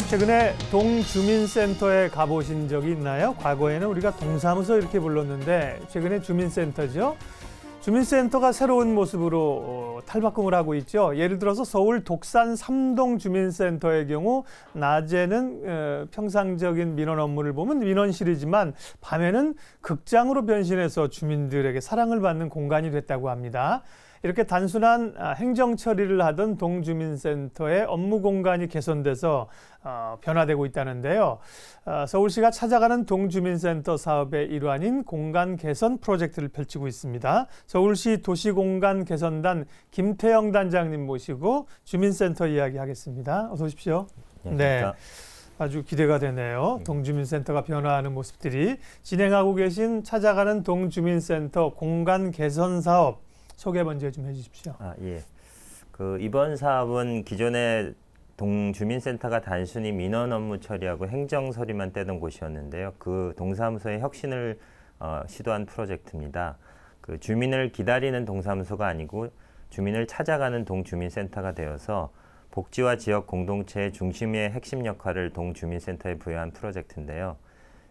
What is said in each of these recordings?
최근에 동주민센터에 가보신 적이 있나요? 과거에는 우리가 동사무소 이렇게 불렀는데 최근에 주민센터죠. 주민센터가 새로운 모습으로 탈바꿈을 하고 있죠. 예를 들어서 서울 독산 3동 주민센터의 경우 낮에는 평상적인 민원 업무를 보면 민원실이지만 밤에는 극장으로 변신해서 주민들에게 사랑을 받는 공간이 됐다고 합니다. 이렇게 단순한 행정 처리를 하던 동주민센터의 업무 공간이 개선돼서 변화되고 있다는데요. 서울시가 찾아가는 동주민센터 사업의 일환인 공간 개선 프로젝트를 펼치고 있습니다. 서울시 도시공간개선단 김태영 단장님 모시고 주민센터 이야기하겠습니다. 어서 오십시오. 네, 아주 기대가 되네요. 동주민센터가 변화하는 모습들이. 진행하고 계신 찾아가는 동주민센터 공간 개선 사업 소개 먼저 좀 해주십시오. 예. 이번 사업은 기존의 동주민센터가 단순히 민원 업무 처리하고 행정 서류만 떼던 곳이었는데요. 그 동사무소의 혁신을 시도한 프로젝트입니다. 주민을 기다리는 동사무소가 아니고 주민을 찾아가는 동주민센터가 되어서 복지와 지역 공동체의 중심의 핵심 역할을 동주민센터에 부여한 프로젝트인데요.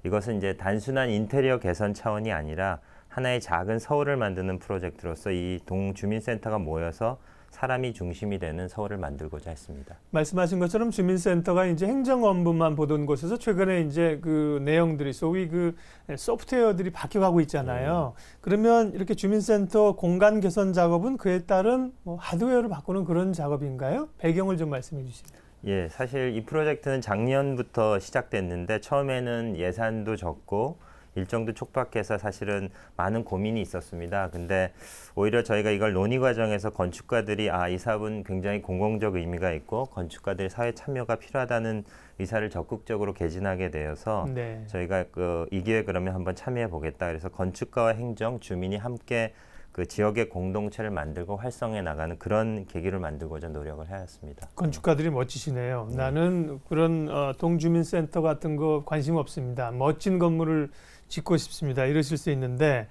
이것은 이제 단순한 인테리어 개선 차원이 아니라 하나의 작은 서울을 만드는 프로젝트로서 이 동주민센터가 모여서 사람이 중심이 되는 서울을 만들고자 했습니다. 말씀하신 것처럼 주민센터가 이제 행정 업무만 보던 곳에서 최근에 이제 그 내용들이 소위 그 소프트웨어들이 바뀌어가고 있잖아요. 그러면 이렇게 주민센터 공간 개선 작업은 그에 따른 하드웨어를 바꾸는 그런 작업인가요? 배경을 좀 말씀해 주시면. 예, 사실 이 프로젝트는 작년부터 시작됐는데 처음에는 예산도 적고 일정도 촉박해서 사실은 많은 고민이 있었습니다. 근데 오히려 저희가 이걸 논의 과정에서 건축가들이 이 사업은 굉장히 공공적 의미가 있고 건축가들의 사회 참여가 필요하다는 의사를 적극적으로 개진하게 되어서 저희가 이 기회에 그러면 한번 참여해 보겠다. 그래서 건축가와 행정, 주민이 함께 그 지역의 공동체를 만들고 활성해 나가는 그런 계기를 만들고자 노력을 해왔습니다. 건축가들이 멋지시네요. 나는 그런 동주민센터 같은 거 관심 없습니다. 멋진 건물을 짓고 싶습니다. 이러실 수 있는데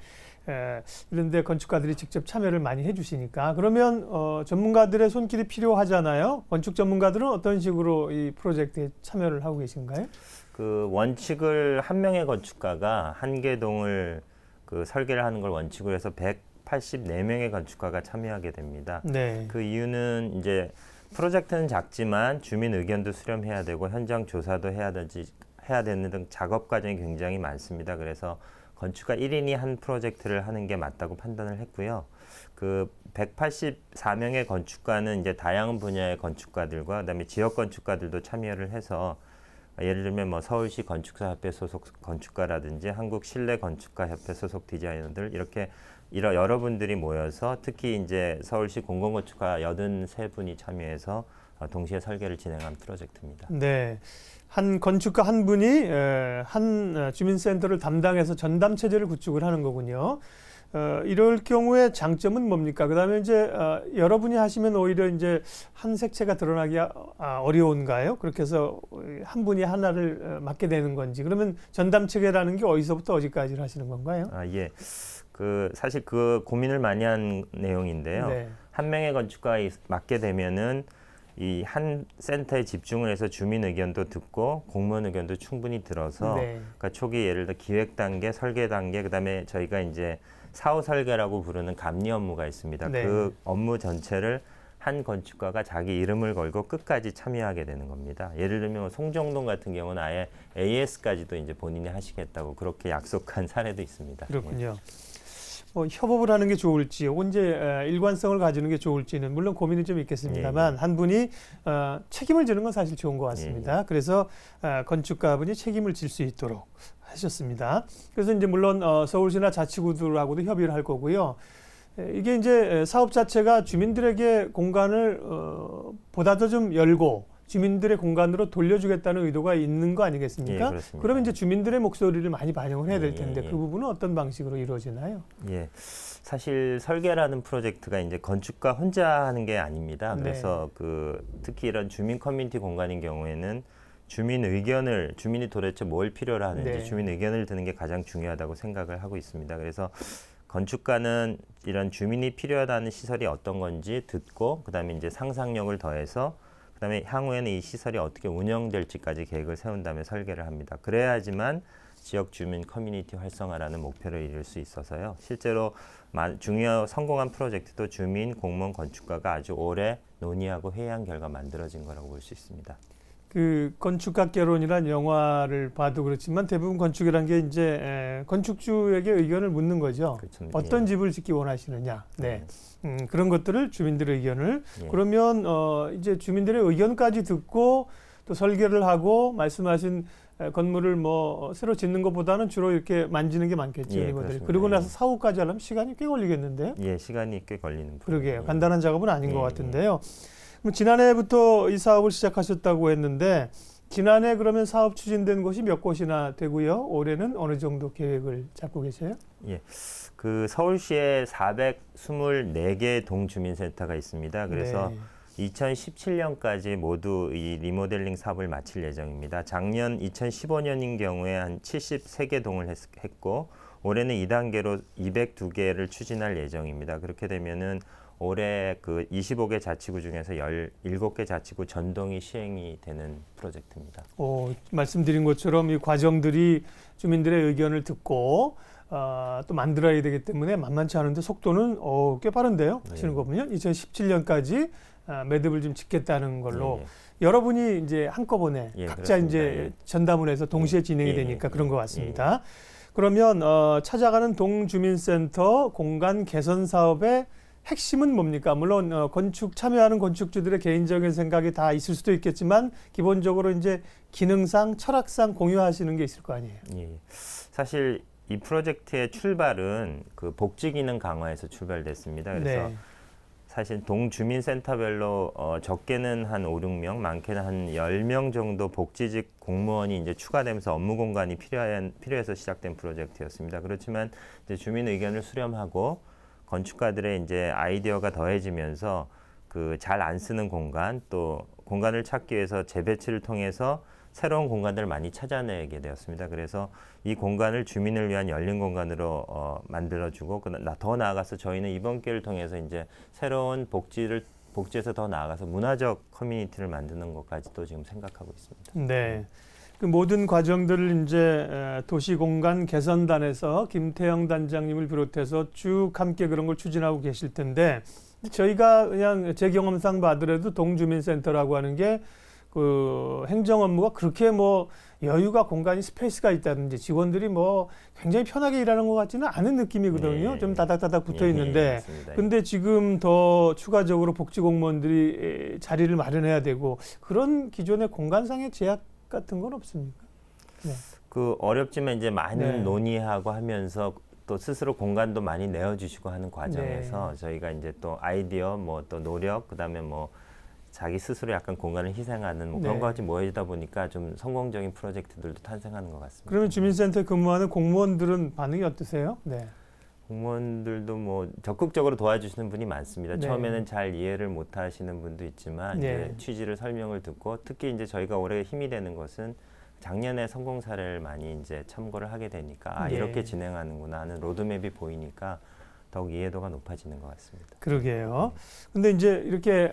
그런데 건축가들이 직접 참여를 많이 해주시니까 그러면 전문가들의 손길이 필요하잖아요. 건축 전문가들은 어떤 식으로 이 프로젝트에 참여를 하고 계신가요? 원칙을 한 명의 건축가가 한 개동을 설계를 하는 걸 원칙으로 해서 184명의 건축가가 참여하게 됩니다. 그 이유는 이제 프로젝트는 작지만 주민 의견도 수렴해야 되고 현장 조사도 해야 되는 등 작업 과정이 굉장히 많습니다. 그래서 건축가 1인이 한 프로젝트를 하는 게 맞다고 판단을 했고요. 184명의 건축가는 이제 다양한 분야의 건축가들과 그다음에 지역 건축가들도 참여를 해서 예를 들면 서울시 건축사협회 소속 건축가라든지 한국실내건축가협회 소속 디자이너들 이렇게 여러분들이 모여서 특히 이제 서울시 공공건축가 83분이 참여해서 동시에 설계를 진행한 프로젝트입니다. 네, 한 건축가 한 분이 한 주민센터를 담당해서 전담 체제를 구축을 하는 거군요. 이럴 경우에 장점은 뭡니까? 그다음에 이제 여러분이 하시면 오히려 이제 한 색채가 드러나기 어려운가요? 그렇게 해서 한 분이 하나를 맡게 되는 건지. 그러면 전담 체계라는 게 어디서부터 어디까지 하시는 건가요? 예. 사실 고민을 많이 한 내용인데요. 한 명의 건축가가 맡게 되면은 이 한 센터에 집중을 해서 주민 의견도 듣고 공무원 의견도 충분히 들어서 그러니까 초기 예를 들어 기획 단계, 설계 단계, 그다음에 저희가 이제 사후 설계라고 부르는 감리 업무가 있습니다. 그 업무 전체를 한 건축가가 자기 이름을 걸고 끝까지 참여하게 되는 겁니다. 예를 들면 송정동 같은 경우는 아예 AS까지도 이제 본인이 하시겠다고 그렇게 약속한 사례도 있습니다. 그렇군요. 협업을 하는 게 좋을지 혹은 이제 일관성을 가지는 게 좋을지는 물론 고민이 좀 있겠습니다만 한 분이 책임을 지는 건 사실 좋은 것 같습니다. 그래서 건축가분이 책임을 질 수 있도록 하셨습니다. 그래서 이제 물론 서울시나 자치구들하고도 협의를 할 거고요. 이게 이제 사업 자체가 주민들에게 공간을 보다 더 좀 열고 주민들의 공간으로 돌려주겠다는 의도가 있는 거 아니겠습니까? 그러면 이제 주민들의 목소리를 많이 반영을 해야 될 텐데 그 부분은 어떤 방식으로 이루어지나요? 사실 설계라는 프로젝트가 이제 건축가 혼자 하는 게 아닙니다. 그래서 특히 이런 주민 커뮤니티 공간인 경우에는 주민이 도대체 뭘 필요로 하는지 주민 의견을 듣는 게 가장 중요하다고 생각을 하고 있습니다. 그래서 건축가는 이런 주민이 필요하다는 시설이 어떤 건지 듣고 그다음에 이제 상상력을 더해서 그다음에 향후에는 이 시설이 어떻게 운영될지까지 계획을 세운 다음에 설계를 합니다. 그래야지만 지역 주민 커뮤니티 활성화라는 목표를 이룰 수 있어서요. 실제로 성공한 프로젝트도 주민, 공무원, 건축가가 아주 오래 논의하고 회의한 결과 만들어진 거라고 볼 수 있습니다. 그 건축학개론이란 영화를 봐도 그렇지만 대부분 건축이란 게 이제 건축주에게 의견을 묻는 거죠. 그렇죠. 어떤 예. 집을 짓기 원하시느냐. 네. 그런 것들을 주민들의 의견을 예. 그러면 이제 주민들의 의견까지 듣고 또 설계를 하고 말씀하신 건물을 뭐 새로 짓는 것보다는 주로 이렇게 만지는 게 많겠죠. 예, 이것들이. 그렇습니다. 그리고 나서 예. 사후까지 하려면 시간이 꽤 걸리겠는데요. 예, 시간이 꽤 걸리는 그러게요. 부분이에요. 간단한 작업은 아닌 것 예, 같은데요. 그럼 지난해부터 이 사업을 시작하셨다고 했는데 지난해 그러면 사업 추진된 곳이 몇 곳이나 되고요. 올해는 어느 정도 계획을 잡고 계세요? 예. 그 서울시에 424개 동주민센터가 있습니다. 그래서 네. 2017년까지 모두 이 리모델링 사업을 마칠 예정입니다. 작년 2015년인 경우에 한 73개 동을 했고 올해는 2단계로 202개를 추진할 예정입니다. 그렇게 되면은 올해 그 25개 자치구 중에서 17개 자치구 전동이 시행이 되는 프로젝트입니다. 말씀드린 것처럼 이 과정들이 주민들의 의견을 듣고 또 만들어야 되기 때문에 만만치 않은데 속도는 꽤 빠른데요. 하시는 거 보면 2017년까지 매듭을 좀 짓겠다는 걸로 여러분이 이제 한꺼번에 각자 그렇습니다. 이제 전담을 해서 동시에 진행이 되니까 그런 것 같습니다. 그러면 찾아가는 동주민센터 공간 개선 사업의 핵심은 뭡니까? 물론 건축 참여하는 건축주들의 개인적인 생각이 다 있을 수도 있겠지만 기본적으로 이제 기능상, 철학상 공유하시는 게 있을 거 아니에요. 예. 사실 이 프로젝트의 출발은 그 복지 기능 강화에서 출발됐습니다. 그래서 네. 사실 동주민센터별로 적게는 한 5, 6명, 많게는 한 10명 정도 복지직 공무원이 이제 추가되면서 업무 공간이 필요해서 시작된 프로젝트였습니다. 그렇지만 이제 주민 의견을 수렴하고 건축가들의 이제 아이디어가 더해지면서 그 잘 안 쓰는 공간 또 공간을 찾기 위해서 재배치를 통해서 새로운 공간들을 많이 찾아내게 되었습니다. 그래서 이 공간을 주민을 위한 열린 공간으로 만들어주고 더 나아가서 저희는 이번 기회를 통해서 이제 새로운 복지에서 더 나아가서 문화적 커뮤니티를 만드는 것까지도 지금 생각하고 있습니다. 네. 그 모든 과정들을 이제 도시공간 개선단에서 김태형 단장님을 비롯해서 쭉 함께 그런 걸 추진하고 계실 텐데 저희가 그냥 제 경험상 봐더라도 동주민센터라고 하는 게 그 행정 업무가 그렇게 뭐 여유가 공간이 스페이스가 있다든지 직원들이 뭐 굉장히 편하게 일하는 것 같지는 않은 느낌이거든요. 네. 좀 다닥다닥 붙어 있는데 맞습니다. 근데 지금 더 추가적으로 복지 공무원들이 자리를 마련해야 되고 그런 기존의 공간상의 제약 같은 건 없습니까? 네. 그 어렵지만 이제 많은 네. 논의하고 하면서 또 스스로 공간도 많이 내어주시고 하는 과정에서 저희가 이제 또 아이디어, 뭐 또 노력, 그다음에 뭐 자기 스스로 약간 공간을 희생하는 뭐 그런 네. 거 같이 모여지다 보니까 좀 성공적인 프로젝트들도 탄생하는 것 같습니다. 그러면 주민센터에 근무하는 공무원들은 반응이 어떠세요? 네. 공무원들도 뭐 적극적으로 도와주시는 분이 많습니다. 네. 처음에는 잘 이해를 못 하시는 분도 있지만 네. 이제 취지를 설명을 듣고 특히 이제 저희가 올해 힘이 되는 것은 작년에 성공 사례를 많이 이제 참고를 하게 되니까 네. 이렇게 진행하는구나 하는 로드맵이 보이니까 더욱 이해도가 높아지는 것 같습니다. 그러게요. 근데 이제 이렇게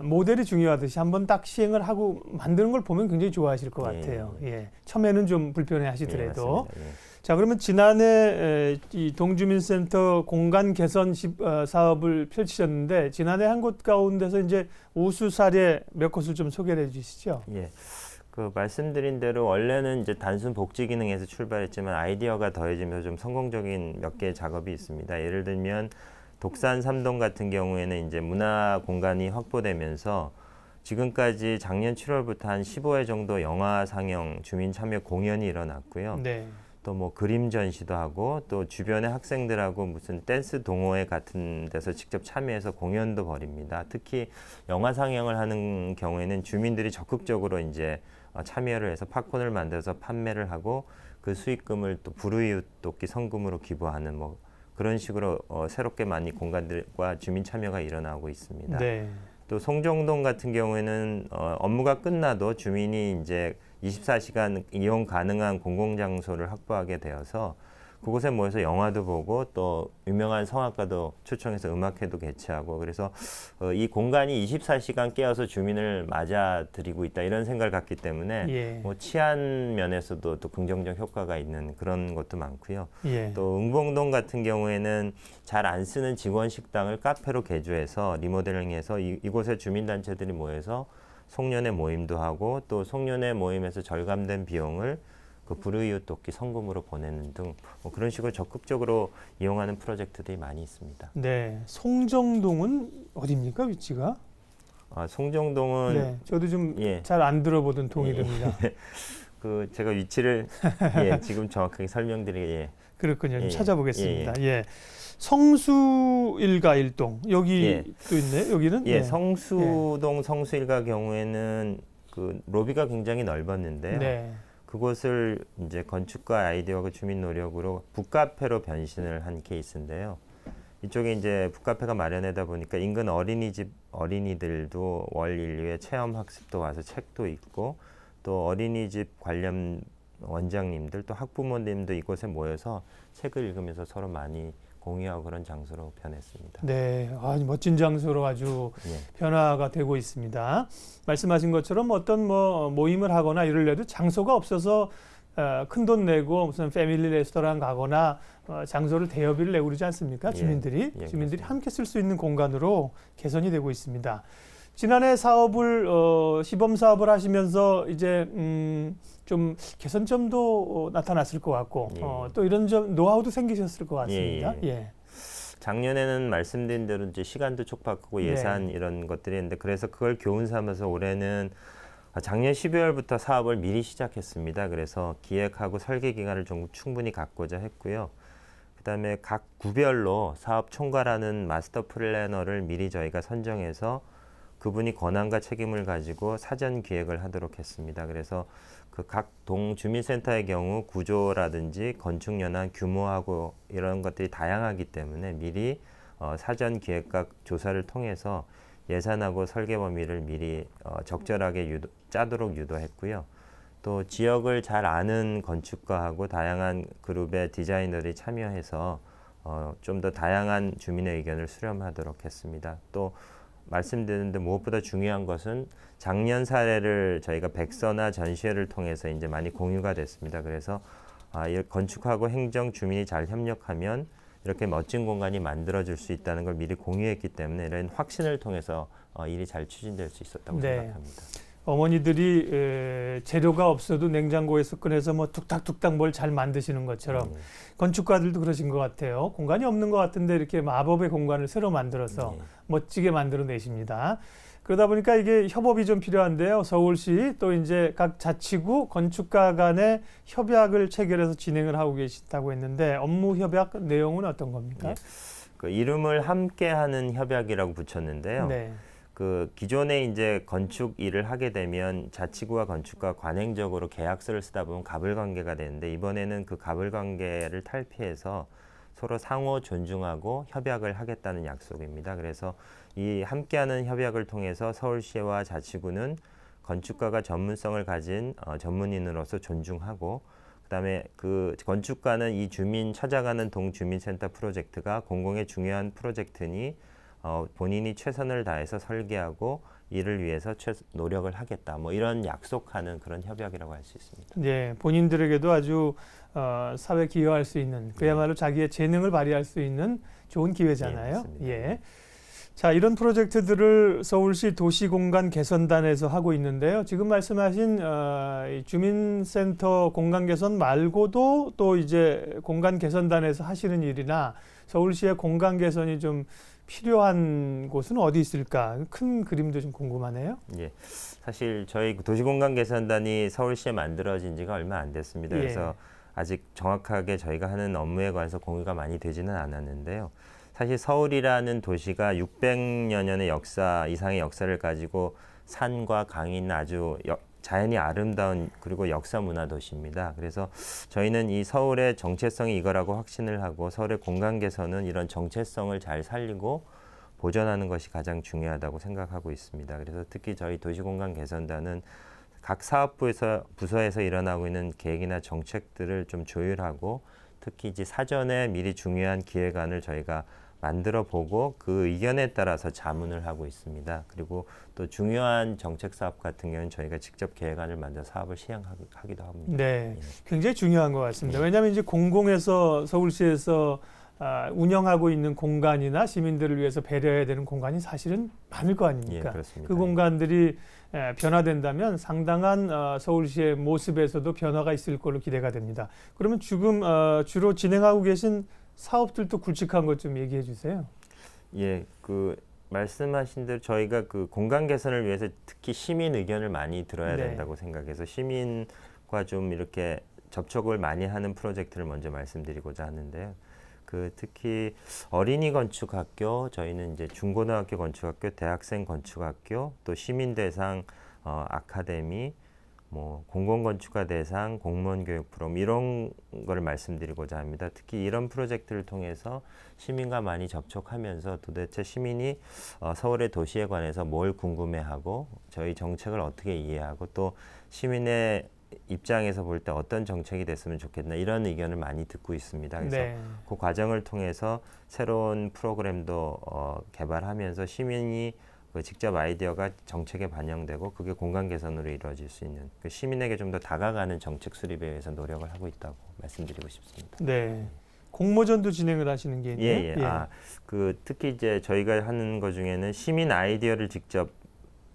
모델이 중요하듯이 한번 딱 시행을 하고 만드는 걸 보면 굉장히 좋아하실 것 같아요. 예. 처음에는 좀 불편해 하시더라도. 맞습니다. 자, 그러면 지난해 이 동주민센터 공간 개선 사업을 펼치셨는데 지난해 한 곳 가운데서 이제 우수 사례 몇 곳을 좀 소개해 주시죠. 예. 그 말씀드린 대로 원래는 이제 단순 복지 기능에서 출발했지만 아이디어가 더해지면서 좀 성공적인 몇 개의 작업이 있습니다. 예를 들면 독산 3동 같은 경우에는 이제 문화 공간이 확보되면서 지금까지 작년 7월부터 한 15회 정도 영화 상영 주민 참여 공연이 일어났고요. 네. 또 뭐 그림 전시도 하고 또 주변의 학생들하고 무슨 댄스 동호회 같은 데서 직접 참여해서 공연도 벌입니다. 특히 영화 상영을 하는 경우에는 주민들이 적극적으로 이제 참여를 해서 팝콘을 만들어서 판매를 하고 그 수익금을 또 불우이웃 돕기 성금으로 기부하는 뭐 그런 식으로 새롭게 많이 공간들과 주민 참여가 일어나고 있습니다. 네. 또 송정동 같은 경우에는 업무가 끝나도 주민이 이제 24시간 이용 가능한 공공장소를 확보하게 되어서 그곳에 모여서 영화도 보고 또 유명한 성악가도 초청해서 음악회도 개최하고 그래서 이 공간이 24시간 깨어서 주민을 맞아들이고 있다 이런 생각을 갖기 때문에 예. 뭐 치안 면에서도 또 긍정적 효과가 있는 그런 것도 많고요. 예. 또 응봉동 같은 경우에는 잘 안 쓰는 직원 식당을 카페로 개조해서 리모델링해서 이곳에 주민단체들이 모여서 송년회 모임도 하고 또 송년회 모임에서 절감된 비용을 그 불우이웃 돕기 성금으로 보내는 등 뭐 그런 식으로 적극적으로 이용하는 프로젝트들이 많이 있습니다. 네. 송정동은 어디입니까? 위치가? 송정동은 네. 저도 좀 예. 잘 안 들어보던 동이름이라. 그 제가 위치를 예, 지금 정확하게 설명드리게 예. 그렇군요. 좀 예, 찾아보겠습니다. 예. 성수 일가 일동 여기 예. 또 있네. 여기는 예, 네. 성수동 성수일가 경우에는 그 로비가 굉장히 넓었는데요. 네. 그곳을 이제 건축가 아이디어와 주민 노력으로 북카페로 변신을 한 케이스인데요. 이쪽에 이제 북카페가 마련하다 보니까 인근 어린이집 어린이들도 월 인류의 체험 학습도 와서 책도 읽고 또 어린이집 관련 원장님들 또 학부모님도 이곳에 모여서 책을 읽으면서 서로 많이 공유하고 그런 장소로 변했습니다. 네, 아주 멋진 장소로 아주 예. 변화가 되고 있습니다. 말씀하신 것처럼 어떤 뭐 모임을 하거나 이럴래도 장소가 없어서 큰 돈 내고 무슨 패밀리 레스토랑 가거나 장소를 대여비를 내고 그러지 않습니까? 주민들이 예, 주민들이 그렇습니다. 함께 쓸 수 있는 공간으로 개선이 되고 있습니다. 지난해 사업을 시범 사업을 하시면서 이제 좀 개선점도 나타났을 것 같고 예. 또 이런 점 노하우도 생기셨을 것 같습니다. 예. 예. 작년에는 말씀드린 대로 이제 시간도 촉박하고 예산 이런 것들이 있는데 그래서 그걸 교훈 삼아서 올해는 작년 12월부터 사업을 미리 시작했습니다. 그래서 기획하고 설계 기간을 좀 충분히 갖고자 했고요. 그다음에 각 구별로 사업 총괄하는 마스터 플래너를 미리 저희가 선정해서 그분이 권한과 책임을 가지고 사전 기획을 하도록 했습니다. 그래서 그 각 동 주민센터의 경우 구조라든지 건축 연한 규모하고 이런 것들이 다양하기 때문에 미리 사전 기획과 조사를 통해서 예산하고 설계 범위를 미리 적절하게 짜도록 유도했고요. 또 지역을 잘 아는 건축가하고 다양한 그룹의 디자이너들이 참여해서 좀 더 다양한 주민의 의견을 수렴하도록 했습니다. 또 말씀드렸는데 무엇보다 중요한 것은 작년 사례를 저희가 백서나 전시회를 통해서 이제 많이 공유가 됐습니다. 그래서 건축하고 행정 주민이 잘 협력하면 이렇게 멋진 공간이 만들어질 수 있다는 걸 미리 공유했기 때문에 이런 확신을 통해서 일이 잘 추진될 수 있었다고 네. 생각합니다. 어머니들이 재료가 없어도 냉장고에서 꺼내서 뭐 툭탁툭탁 뭘 잘 만드시는 것처럼 건축가들도 그러신 것 같아요. 공간이 없는 것 같은데 이렇게 마법의 공간을 새로 만들어서 멋지게 만들어내십니다. 그러다 보니까 이게 협업이 좀 필요한데요. 서울시 또 이제 각 자치구 건축가 간의 협약을 체결해서 진행을 하고 계시다고 했는데 업무 협약 내용은 어떤 겁니까? 그 이름을 함께하는 협약이라고 붙였는데요. 네. 그 기존에 이제 건축 일을 하게 되면 자치구와 건축가 관행적으로 계약서를 쓰다 보면 갑을 관계가 되는데 이번에는 그 갑을 관계를 탈피해서 서로 상호 존중하고 협약을 하겠다는 약속입니다. 그래서 이 함께하는 협약을 통해서 서울시와 자치구는 건축가가 전문성을 가진 전문인으로서 존중하고 그다음에 그 건축가는 이 주민 찾아가는 동주민센터 프로젝트가 공공의 중요한 프로젝트니 본인이 최선을 다해서 설계하고 이를 위해서 노력을 하겠다. 뭐 이런 약속하는 그런 협약이라고 할 수 있습니다. 네, 본인들에게도 아주 사회 기여할 수 있는 그야말로 자기의 재능을 발휘할 수 있는 좋은 기회잖아요. 예. 자, 이런 프로젝트들을 서울시 도시공간 개선단에서 하고 있는데요. 지금 말씀하신 이 주민센터 공간 개선 말고도 또 이제 공간 개선단에서 하시는 일이나 서울시의 공간 개선이 좀 필요한 곳은 어디 있을까? 큰 그림도 좀 궁금하네요. 예, 사실 저희 도시공간 개선단이 서울시에 만들어진 지가 얼마 안 됐습니다. 그래서 아직 정확하게 저희가 하는 업무에 관해서 공유가 많이 되지는 않았는데요. 사실 서울이라는 도시가 600여 년의 역사 이상의 역사를 가지고 산과 강이 있는 아주 자연이 아름다운 그리고 역사 문화 도시입니다. 그래서 저희는 이 서울의 정체성이 이거라고 확신을 하고 서울의 공간 개선은 이런 정체성을 잘 살리고 보존하는 것이 가장 중요하다고 생각하고 있습니다. 그래서 특히 저희 도시공간 개선단은 각 사업부에서 부서에서 일어나고 있는 계획이나 정책들을 좀 조율하고 특히 이제 사전에 미리 중요한 기획안을 저희가 만들어 보고 그 의견에 따라서 자문을 하고 있습니다. 그리고 또 중요한 정책 사업 같은 경우는 저희가 직접 계획안을 만들어 사업을 시행하기도 합니다. 네, 예. 굉장히 중요한 것 같습니다. 예. 왜냐하면 이제 공공에서 서울시에서 운영하고 있는 공간이나 시민들을 위해서 배려해야 되는 공간이 사실은 많을 거 예, 아닙니까? 그렇습니다. 그 공간들이 변화된다면 상당한 서울시의 모습에서도 변화가 있을 걸로 기대가 됩니다. 그러면 지금 주로 진행하고 계신 사업들도 굵직한 것 좀 얘기해 주세요. 예, 그 말씀하신 대로 저희가 그 공간 개선을 위해서 특히 시민 의견을 많이 들어야 네. 된다고 생각해서 시민과 좀 이렇게 접촉을 많이 하는 프로젝트를 먼저 말씀드리고자 하는데요. 그 특히 어린이 건축학교, 저희는 이제 중고등학교 건축학교, 대학생 건축학교, 또 시민 대상 아카데미, 뭐 공공건축가 대상 공무원 교육 프로그램 이런 거를 말씀드리고자 합니다. 특히 이런 프로젝트를 통해서 시민과 많이 접촉하면서 도대체 시민이 서울의 도시에 관해서 뭘 궁금해하고 저희 정책을 어떻게 이해하고 또 시민의 입장에서 볼 때 어떤 정책이 됐으면 좋겠나 이런 의견을 많이 듣고 있습니다. 그래서 네. 그 과정을 통해서 새로운 프로그램도 개발하면서 시민이 그 직접 아이디어가 정책에 반영되고 그게 공간 개선으로 이루어질 수 있는 그 시민에게 좀 더 다가가는 정책 수립에 위해서 노력을 하고 있다고 말씀드리고 싶습니다. 네. 공모전도 진행을 하시는 게 있네요. 예, 예. 그 특히 이제 저희가 하는 것 중에는 시민 아이디어를 직접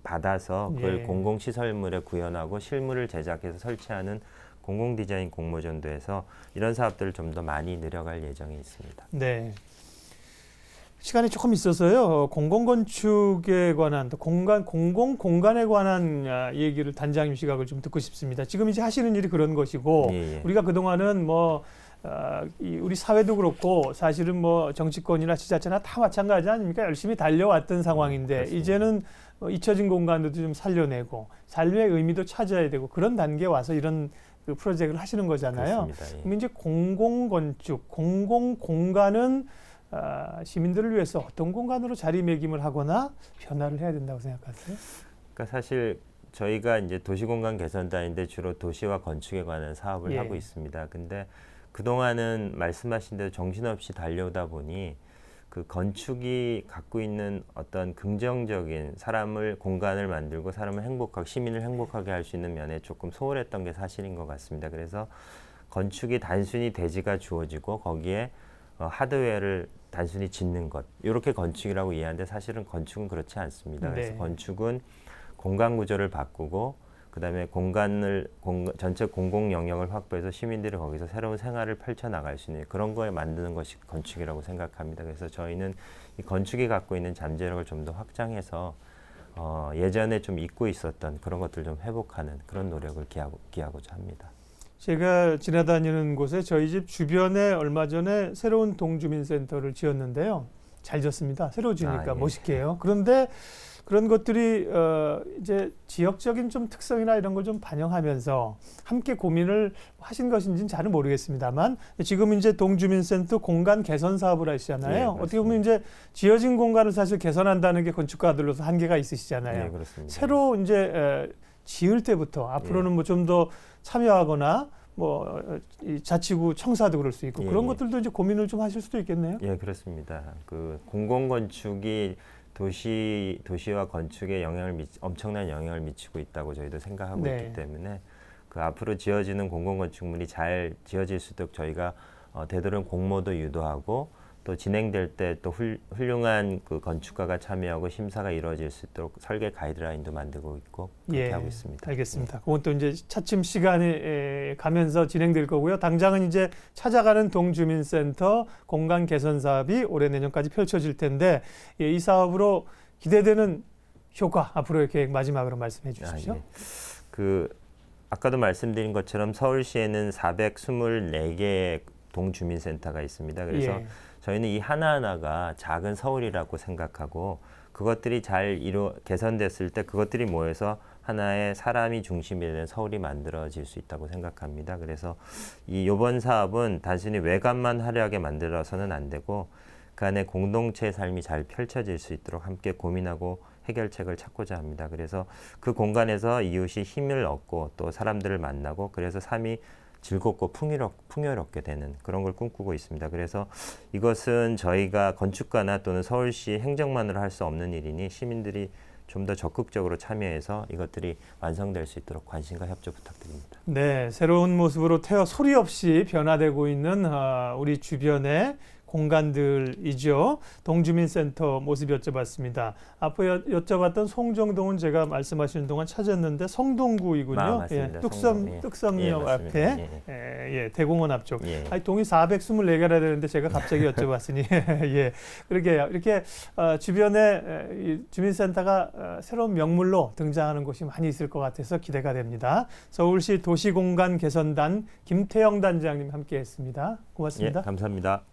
받아서 그걸 예. 공공시설물에 구현하고 실물을 제작해서 설치하는 공공디자인 공모전도 해서 이런 사업들을 좀 더 많이 늘려갈 예정이 있습니다. 네. 시간이 조금 있어서요. 공공건축에 관한 또 공공공간에 관한 얘기를 단장님 시각을 좀 듣고 싶습니다. 지금 이제 하시는 일이 그런 것이고 예, 예. 우리가 그동안은 우리 사회도 그렇고 사실은 뭐 정치권이나 지자체나 다 마찬가지 아닙니까? 열심히 달려왔던 상황인데 그렇습니다. 이제는 잊혀진 공간도 좀 살려내고 삶의 의미도 찾아야 되고 그런 단계에 와서 이런 그 프로젝트를 하시는 거잖아요. 그렇습니다. 예. 그럼 이제 공공건축, 공공공간은 시민들을 위해서 어떤 공간으로 자리매김을 하거나 변화를 해야 된다고 생각하세요? 그러니까 사실 저희가 이제 도시공간 개선단인데 주로 도시와 건축에 관한 사업을 예. 하고 있습니다. 근데 그동안은 말씀하신 대로 정신없이 달려오다 보니 그 건축이 갖고 있는 어떤 긍정적인 사람을 공간을 만들고 사람을 행복하게 시민을 행복하게 할 수 있는 면에 조금 소홀했던 게 사실인 것 같습니다. 그래서 건축이 단순히 대지가 주어지고 거기에 하드웨어를 단순히 짓는 것 이렇게 건축이라고 이해하는데 사실은 건축은 그렇지 않습니다. 그래서 네. 건축은 공간 구조를 바꾸고 그다음에 전체 공공 영역을 확보해서 시민들이 거기서 새로운 생활을 펼쳐 나갈 수 있는 그런 거에 만드는 것이 건축이라고 생각합니다. 그래서 저희는 이 건축이 갖고 있는 잠재력을 좀 더 확장해서 예전에 좀 잊고 있었던 그런 것들 좀 회복하는 그런 노력을 기하고자 합니다. 제가 지나다니는 곳에 저희 집 주변에 얼마 전에 새로운 동주민센터를 지었는데요. 잘 지었습니다. 새로 지으니까 예. 멋있게요. 그런데 그런 것들이 이제 지역적인 좀 특성이나 이런 걸 좀 반영하면서 함께 고민을 하신 것인지는 잘은 모르겠습니다만 지금 이제 동주민센터 공간 개선 사업을 하시잖아요. 예, 어떻게 보면 이제 지어진 공간을 사실 개선한다는 게 건축가들로서 한계가 있으시잖아요. 네, 그렇습니다. 새로 이제 지을 때부터 앞으로는 뭐 좀 더 참여하거나 이 자치구 청사도 그럴 수 있고 예, 그런 예. 것들도 이제 고민을 좀 하실 수도 있겠네요. 예, 그렇습니다. 그 공공건축이 도시와 건축에 엄청난 영향을 미치고 있다고 저희도 생각하고 네. 있기 때문에 그 앞으로 지어지는 공공건축물이 잘 지어질 수 있도록 저희가 되도록 공모도 유도하고 또 진행될 때 또 훌륭한 그 건축가가 참여하고 심사가 이루어질 수 있도록 설계 가이드라인도 만들고 있고 그렇게 하고 있습니다. 알겠습니다. 그건 또 이제 차츰 시간이 가면서 진행될 거고요. 당장은 이제 찾아가는 동주민센터 공간 개선 사업이 올해 내년까지 펼쳐질 텐데 이 사업으로 기대되는 효과 앞으로의 계획 마지막으로 말씀해 주십시오. 예. 그 아까도 말씀드린 것처럼 서울시에는 424개의 동주민센터가 있습니다. 그래서 예. 저희는 이 하나하나가 작은 서울이라고 생각하고 그것들이 잘 개선됐을 때 그것들이 모여서 하나의 사람이 중심이 되는 서울이 만들어질 수 있다고 생각합니다. 그래서 이번 사업은 단순히 외관만 화려하게 만들어서는 안 되고 그 안에 공동체의 삶이 잘 펼쳐질 수 있도록 함께 고민하고 해결책을 찾고자 합니다. 그래서 그 공간에서 이웃이 힘을 얻고 또 사람들을 만나고 그래서 삶이 즐겁고 풍요롭게 되는 그런 걸 꿈꾸고 있습니다. 그래서 이것은 저희가 건축가나 또는 서울시 행정만으로 할 수 없는 일이니 시민들이 좀 더 적극적으로 참여해서 이것들이 완성될 수 있도록 관심과 협조 부탁드립니다. 네, 새로운 모습으로 소리 없이 변화되고 있는 우리 주변의 공간들이죠. 동주민센터 모습 여쭤봤습니다. 앞으로 여쭤봤던 송정동은 제가 말씀하시는 동안 찾았는데 성동구이군요. 맞습니다. 뚝섬역 맞습니다. 앞에 대공원 앞쪽. 예. 동이 424개라 되는데 제가 갑자기 여쭤봤으니 예, 그러게요. 이렇게 주변에 이 주민센터가 새로운 명물로 등장하는 곳이 많이 있을 것 같아서 기대가 됩니다. 서울시 도시공간 개선단 김태영 단장님 함께했습니다. 고맙습니다. 예, 감사합니다.